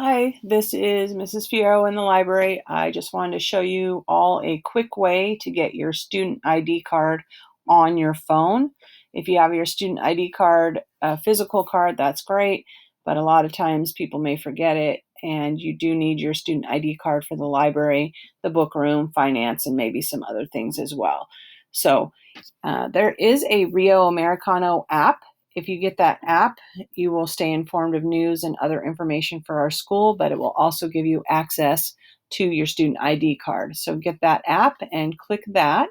Hi, this is Mrs. Fierro in the library. I just wanted to show you all a quick way to get your student ID card on your phone. If you have your student ID card, a physical card, that's great, but a lot of times people may forget it, and you do need your student ID card for the library, the book room, finance, and maybe some other things as well. So there is a Rio Americano app. If you get that app, you will stay informed of news and other information for our school, but it will also give you access to your student ID card. So get that app and click that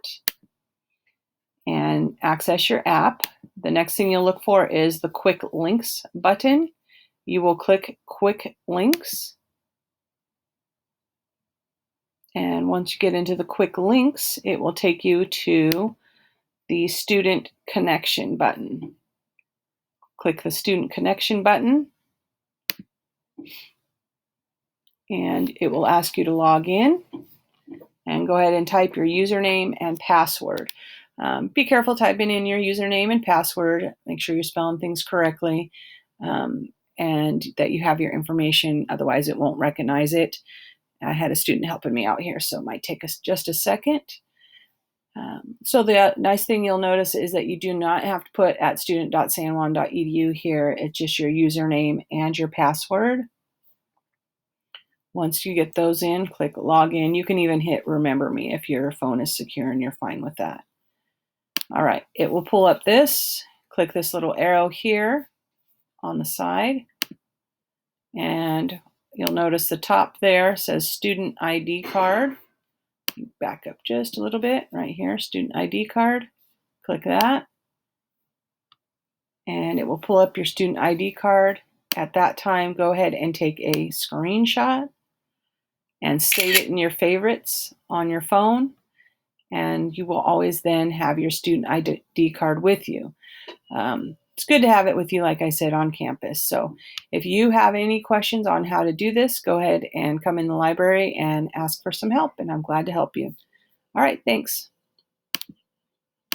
and access your app. The next thing you'll look for is the Quick Links button. You will click Quick Links. And once you get into the Quick Links, it will take you to the Student Connection button. Click the Student Connection button, and it will ask you to log in, and go ahead and type your username and password. Be careful typing in your username and password. Make sure you're spelling things correctly, and that you have your information, otherwise it won't recognize it. I had a student helping me out here, so it might take us just a second. So the nice thing you'll notice is that you do not have to put at student.sanjuan.edu here. It's just your username and your password. Once you get those in, click login. You can even hit remember me if your phone is secure and you're fine with that. All right, it will pull up this. Click this little arrow here on the side, and you'll notice the top there says student ID card. Back up just a little bit right here, student ID card. Click that, and it will pull up your student ID card. At that time, go ahead and take a screenshot and save it in your favorites on your phone, and you will always then have your student ID card with you. It's good to have it with you, like I said, on campus. So if you have any questions on how to do this, go ahead and come in the library and ask for some help, and I'm glad to help you. All right, thanks.